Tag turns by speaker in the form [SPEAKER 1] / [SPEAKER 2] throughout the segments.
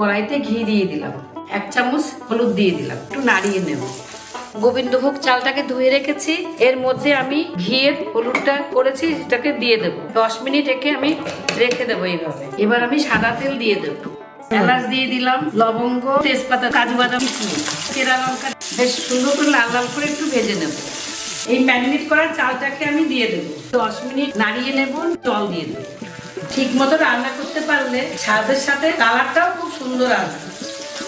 [SPEAKER 1] কড়াইতে ঘি দিয়ে দিলাম, 1 চামচ হলুদ দিয়ে দিলাম, একটু নাড়িয়ে নেব। গোবিন্দভোগ চালটাকে ধুয়ে রেখেছি, এর মধ্যে আমি ঘিয়ের হলুদটা করেছি এটাকে দিয়ে দেবো। 10 মিনিট আমি রেখে দেবো এইভাবে। এবার আমি সাদা তেল দিয়ে দেবো, এলাচ দিয়ে দিলাম, লবঙ্গ, তেজপাতা, কাজু বাদাম, কিশমিশ, চেরা লঙ্কা বেশ সুন্দর করে লাল লাল করে একটু ভেজে নেব। এই ম্যারিনেট করার চালটাকে আমি দিয়ে দেবো, 10 মিনিট নাড়িয়ে নেব, জল দিয়ে দেবো। ঠিক মতো রান্না করতে পারলে স্বাদের সাথে কালারটাও খুব সুন্দর আসবে।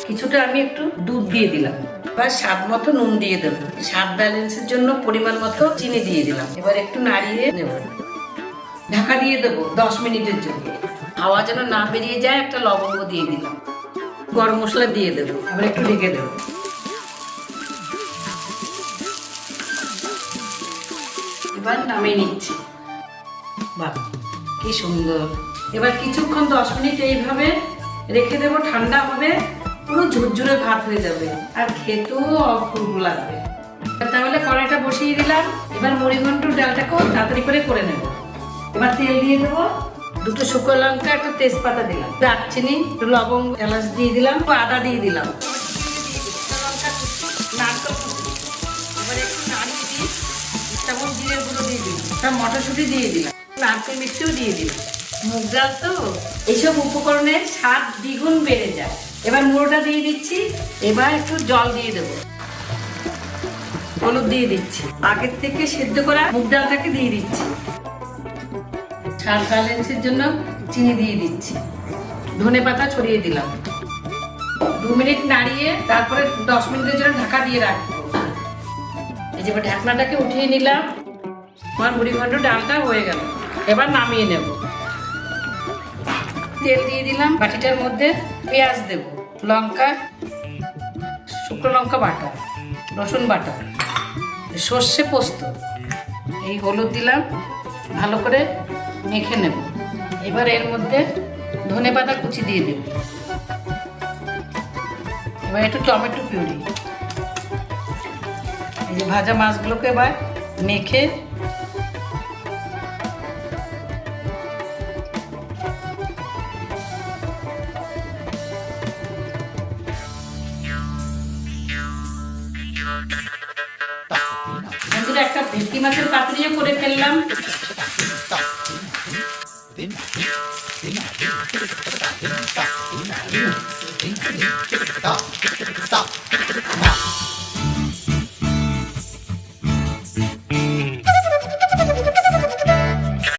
[SPEAKER 1] কিছুটা আমি একটু দুধ দিয়ে দিলাম, এবার স্বাদ মতো নুন দিয়ে দেবো, স্বাদ ব্যালেন্সের জন্য পরিমাণ মতো চিনি দিয়ে দিলাম। এবার একটু নাড়িয়ে নেব, ঢাকা দিয়ে দেবো 10 মিনিটের জন্য। হাওয়া যেন না বেরিয়ে যায় একটা লবঙ্গ দিয়ে দিলাম, গরম মশলা দিয়ে দেবো, আবার একটু ঢেকে দেবো। এবার নামিয়ে নিচ্ছি। বাহ কি সুন্দর। এবার কিছুক্ষণ 10 মিনিট এইভাবে রেখে দেবো, ঠান্ডা হবে, পুরো ঝুরঝুরে ভাত হয়ে যাবে আর খেতেও অপূর্ব লাগবে। তাহলে কড়াইটা বসিয়ে দিলাম, এবার মুড়িঘণ্টর ডালটাকেও তাড়াতাড়ি করে নেব। এবার তেল দিয়ে দেবো, 2টো শুকনো লঙ্কা, একটা তেজপাতা দিলাম, দারচিনি, একটু লবঙ্গ, এলাচ দিয়ে দিলাম, আদা দিয়ে দিলাম, নারকেল কুচি। এবার একটু নাড়িয়ে দিই, যেমন জিরের গুঁড়ো দিয়ে দিলাম, মটরশুঁটি দিয়ে দিলাম, নারকেল মিষ্টিও দিয়ে দিলাম। মুগ ডাল তো এইসব উপকরণের স্বাদ দ্বিগুণ বেড়ে যায়। এবার মুড়োটা দিয়ে দিচ্ছি, এবার একটু জল দিয়ে দেবো, হলুদ দিয়ে দিচ্ছি, আগের থেকে সেদ্ধ করা মুগ ডালটাকে দিয়ে দিচ্ছি, স্বাদ ব্যালেন্সের জন্য চিনি দিয়ে দিচ্ছি, ধনেপাতা ছড়িয়ে দিলাম। 2 মিনিট নাড়িয়ে তারপরে 10 মিনিটের জন্য ঢাকা দিয়ে রাখবো। এই যে ঢাকনাটাকে উঠিয়ে নিলাম, আমার মুড়িঘণ্ট ডালটা হয়ে গেল। এবার নামিয়ে নেব। তেল দিয়ে দিলাম বাটিটার মধ্যে, পেঁয়াজ দেব, লঙ্কা, শুকনো লঙ্কা বাটা, রসুন বাটা, সর্ষে পোস্ত, এই হলুদ দিলাম, ভালো করে মেখে নেব। এবার এর মধ্যে ধনেপাতা কুচি দিয়ে দেব, এবার একটু টমেটো পিউরি, এই যে ভাজা মাছগুলোকে এবার মেখে একটা ভেটকি মাছের পাতুরিও করে ফেললাম।